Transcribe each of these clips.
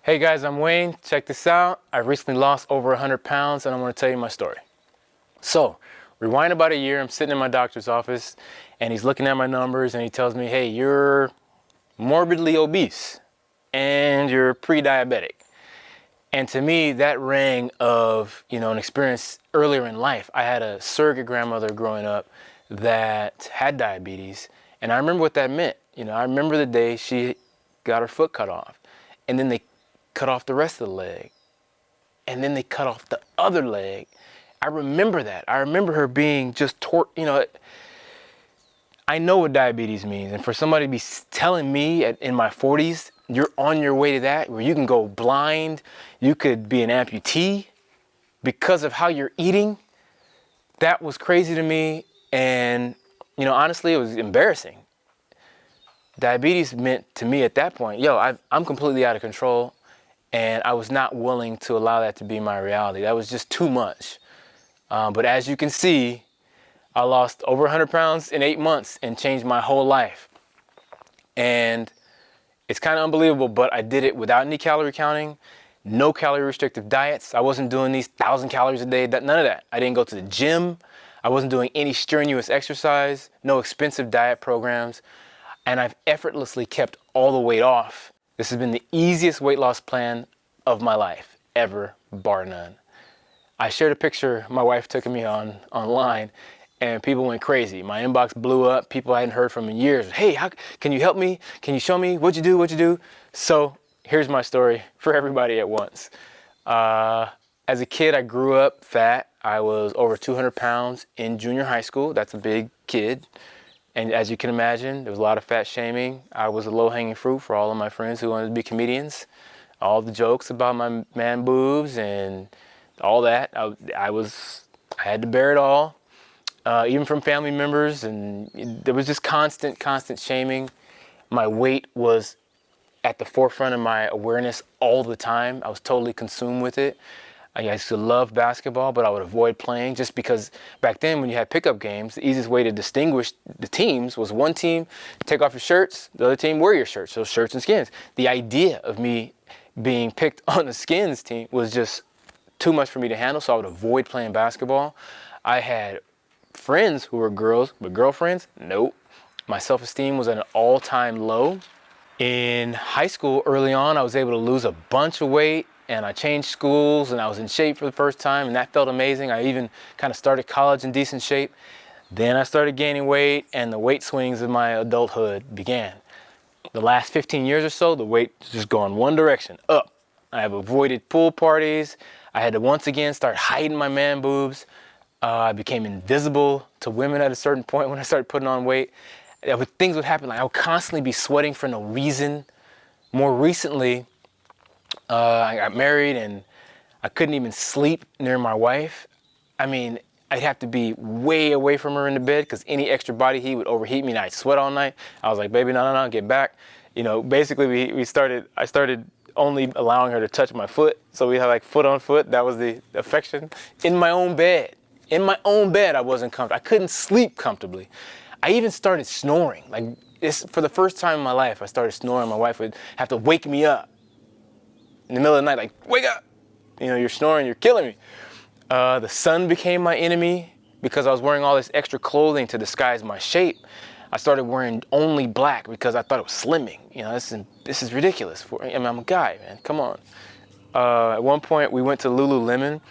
Hey guys, I'm Wayne. Check this out. I recently lost over 100 pounds and I want to tell you my story. So, rewind about a year, I'm sitting in my doctor's office and he's looking at my numbers and he tells me, hey, you're morbidly obese and you're pre-diabetic. And to me, that rang of, an experience earlier in life. I had a surrogate grandmother growing up that had diabetes, and I remember what that meant. I remember the day she got her foot cut off, and then they cut off the rest of the leg, and then they cut off the other leg. I remember that. I remember her being just I know what diabetes means, and for somebody to be telling me in my 40s, you're on your way to that, where you can go blind, you could be an amputee because of how you're eating, that was crazy to me. And, honestly, it was embarrassing. Diabetes meant to me at that point, I'm completely out of control, and I was not willing to allow that to be my reality. That was just too much. But as you can see, I lost over 100 pounds in 8 months and changed my whole life. And it's kind of unbelievable, but I did it without any calorie counting, no calorie restrictive diets. I wasn't doing these 1,000 calories a day, none of that. I didn't go to the gym. I wasn't doing any strenuous exercise, no expensive diet programs, and I've effortlessly kept all the weight off. This has been the easiest weight loss plan of my life, ever, bar none. I shared a picture my wife took of me online, and people went crazy. My inbox blew up. People I hadn't heard from in years. Hey, can you help me? Can you show me? What'd you do? So here's my story for everybody at once. As a kid, I grew up fat. I was over 200 pounds in junior high school. That's a big kid. And as you can imagine, there was a lot of fat shaming. I was a low-hanging fruit for all of my friends who wanted to be comedians. All the jokes about my man boobs and all that. I had to bear it all. Even from family members, and there was just constant shaming. My weight was at the forefront of my awareness all the time. I was totally consumed with it. I used to love basketball, but I would avoid playing just because back then when you had pickup games, the easiest way to distinguish the teams was one team, take off your shirts, the other team, wear your shirts, so shirts and skins. The idea of me being picked on the skins team was just too much for me to handle, so I would avoid playing basketball. I had friends who were girls, but girlfriends, nope. My self-esteem was at an all-time low. In high school, early on, I was able to lose a bunch of weight, and I changed schools, and I was in shape for the first time, and that felt amazing. I even kind of started college in decent shape. Then I started gaining weight, and the weight swings of my adulthood began. The last 15 years or so, the weight just going one direction, up. I have avoided pool parties. I had to once again start hiding my man boobs. I became invisible to women at a certain point when I started putting on weight. Things would happen, like I would constantly be sweating for no reason. More recently, I got married and I couldn't even sleep near my wife. I mean, I'd have to be way away from her in the bed because any extra body heat would overheat me and I'd sweat all night. I was like, baby, no, get back. Basically I started only allowing her to touch my foot. So we had like foot on foot. That was the affection in my own bed. In my own bed, I wasn't comfortable. I couldn't sleep comfortably. I even started snoring. For the first time in my life, I started snoring. My wife would have to wake me up in the middle of the night, like, wake up. You're snoring, you're killing me. The sun became my enemy because I was wearing all this extra clothing to disguise my shape. I started wearing only black because I thought it was slimming. This is ridiculous. I'm a guy, man, come on. At one point, we went to Lululemon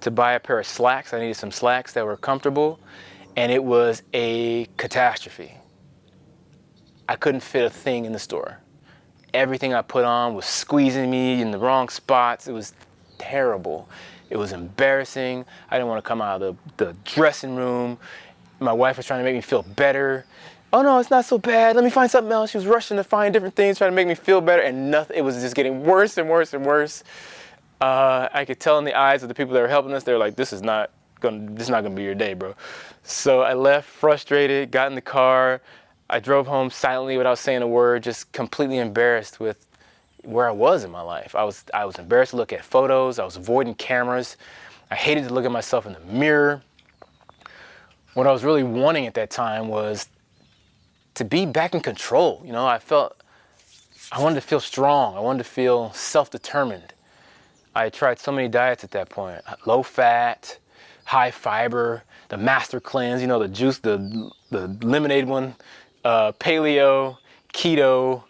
to buy a pair of slacks. I needed some slacks that were comfortable, and it was a catastrophe. I couldn't fit a thing in the store. Everything I put on was squeezing me in the wrong spots. It was terrible. It was embarrassing. I didn't want to come out of the dressing room. My wife was trying to make me feel better. Oh no, it's not so bad. Let me find something else. She was rushing to find different things, trying to make me feel better, and nothing. It was just getting worse and worse and worse. I could tell in the eyes of the people that were helping us, they were like, this is not gonna be your day, bro. So I left frustrated, got in the car. I drove home silently without saying a word, just completely embarrassed with where I was in my life. I was embarrassed to look at photos. I was avoiding cameras. I hated to look at myself in the mirror. What I was really wanting at that time was to be back in control. I felt I wanted to feel strong. I wanted to feel self-determined. I tried so many diets at that point. Low fat, high fiber, the master cleanse, you know, the juice, the lemonade one, paleo, keto.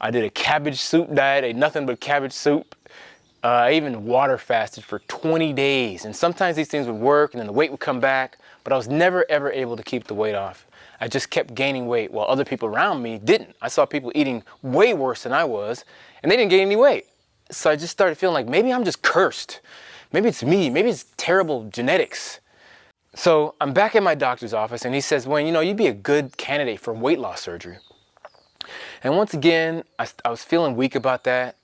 I did a cabbage soup diet, ate nothing but cabbage soup. I even water fasted for 20 days. And sometimes these things would work and then the weight would come back, but I was never ever able to keep the weight off. I just kept gaining weight while other people around me didn't. I saw people eating way worse than I was and they didn't gain any weight. So I just started feeling like maybe I'm just cursed. Maybe it's me, maybe it's terrible genetics. So I'm back at my doctor's office and he says, well, you know, you'd be a good candidate for weight loss surgery. And once again, I was feeling weak about that.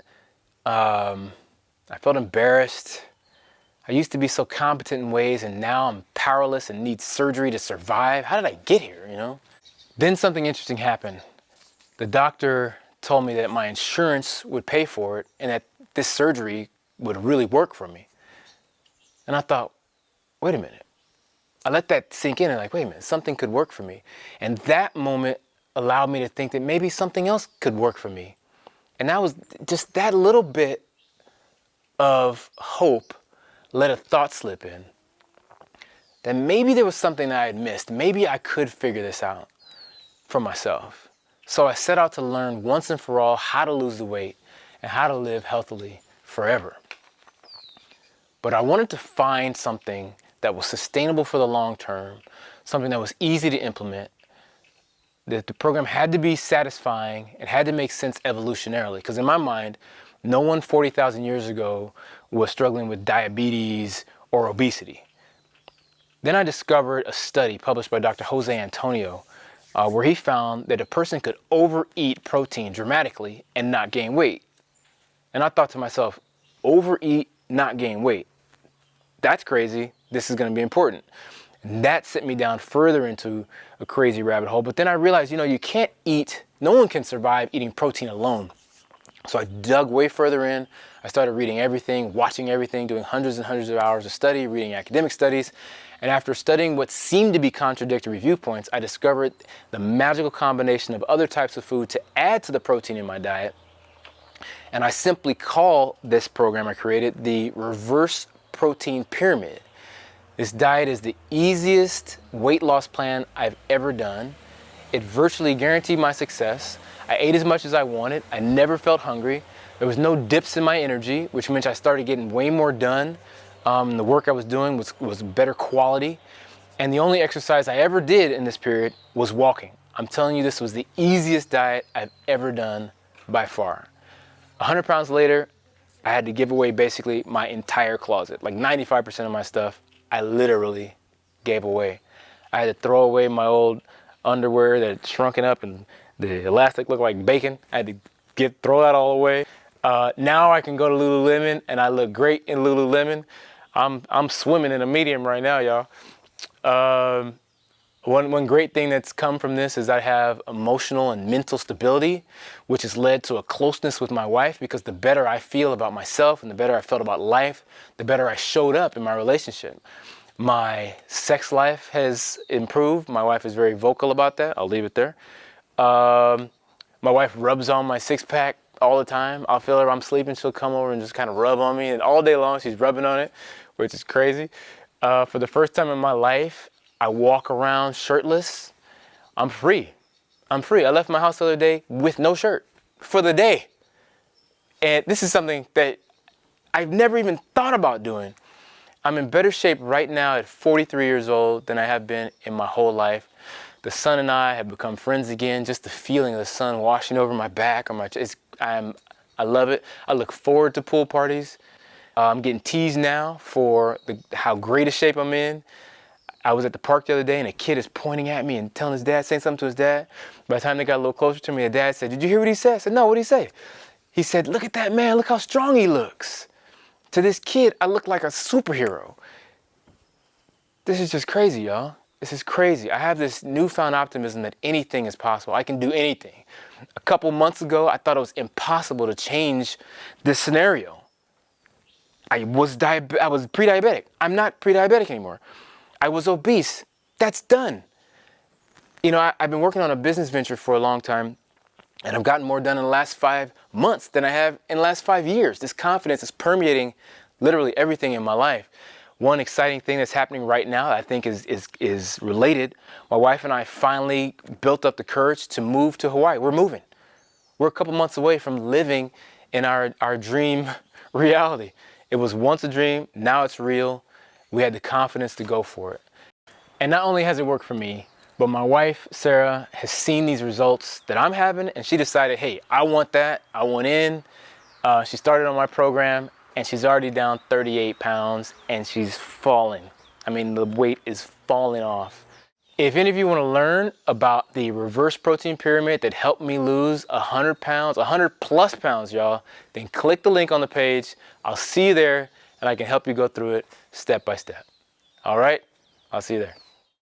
I felt embarrassed. I used to be so competent in ways and now I'm powerless and need surgery to survive. How did I get here, you know? Then something interesting happened. The doctor told me that my insurance would pay for it and that this surgery would really work for me. And I thought, wait a minute. I let that sink in and like, wait a minute, something could work for me. And that moment allowed me to think that maybe something else could work for me. And that was just that little bit of hope let a thought slip in that maybe there was something that I had missed. Maybe I could figure this out for myself. So I set out to learn once and for all how to lose the weight and how to live healthily forever. But I wanted to find something that was sustainable for the long term, something that was easy to implement, that the program had to be satisfying, it had to make sense evolutionarily. Because in my mind, no one 40,000 years ago was struggling with diabetes or obesity. Then I discovered a study published by Dr. Jose Antonio, where he found that a person could overeat protein dramatically and not gain weight. And I thought to myself, overeat, not gain weight. That's crazy. This is going to be important. And that sent me down further into a crazy rabbit hole. But then I realized, you know, you can't eat, no one can survive eating protein alone. So I dug way further in. I started reading everything, watching everything, doing hundreds and hundreds of hours of study, reading academic studies. And after studying what seemed to be contradictory viewpoints, I discovered the magical combination of other types of food to add to the protein in my diet. And I simply call this program I created the Reverse Protein Pyramid. This diet is the easiest weight loss plan I've ever done. It virtually guaranteed my success. I ate as much as I wanted. I never felt hungry. There was no dips in my energy, which meant I started getting way more done. The work I was doing was better quality. And the only exercise I ever did in this period was walking. I'm telling you, this was the easiest diet I've ever done by far. 100 pounds later, I had to give away basically my entire closet. Like 95% of my stuff, I literally gave away. I had to throw away my old underwear that had shrunken up and the elastic looked like bacon. I had to throw that all away. Now I can go to Lululemon and I look great in Lululemon. I'm swimming in a medium right now, y'all. One great thing that's come from this is I have emotional and mental stability, which has led to a closeness with my wife, because the better I feel about myself and the better I felt about life, the better I showed up in my relationship. My sex life has improved. My wife is very vocal about that. I'll leave it there. My wife rubs on my six-pack all the time. I'll feel her, I'm sleeping, she'll come over and just kind of rub on me, and all day long she's rubbing on it, which is crazy. For the first time in my life, I walk around shirtless. I'm free. I'm free. I left my house the other day with no shirt for the day. And this is something that I've never even thought about doing. I'm in better shape right now at 43 years old than I have been in my whole life. The sun and I have become friends again. Just the feeling of the sun washing over my back or my chest. I love it. I look forward to pool parties. I'm getting teased now for how great a shape I'm in. I was at the park the other day and a kid is pointing at me and telling his dad, saying something to his dad. By the time they got a little closer to me, the dad said, "Did you hear what he said?" I said, "No, what did he say?" He said, "Look at that man, look how strong he looks." To this kid, I look like a superhero. This is just crazy, y'all. This is crazy. I have this newfound optimism that anything is possible. I can do anything. A couple months ago, I thought it was impossible to change this scenario. I was pre-diabetic. I'm not pre-diabetic anymore. I was obese. That's done. You know, I've been working on a business venture for a long time, And I've gotten more done in the last 5 months than I have in the last 5 years. This confidence is permeating literally everything in my life. One exciting thing that's happening right now I think is related. My wife and I finally built up the courage to move to Hawaii. We're moving. We're a couple months away from living in our dream reality. It was once a dream, now it's real. We had the confidence to go for it. And not only has it worked for me, but my wife, Sarah, has seen these results that I'm having, and she decided, hey, I want that. I want in. She started on my program, and she's already down 38 pounds, and she's falling. I mean, the weight is falling off. If any of you want to learn about the reverse protein pyramid that helped me lose 100 pounds, 100 plus pounds, y'all, then click the link on the page. I'll see you there, and I can help you go through it step by step. All right? I'll see you there.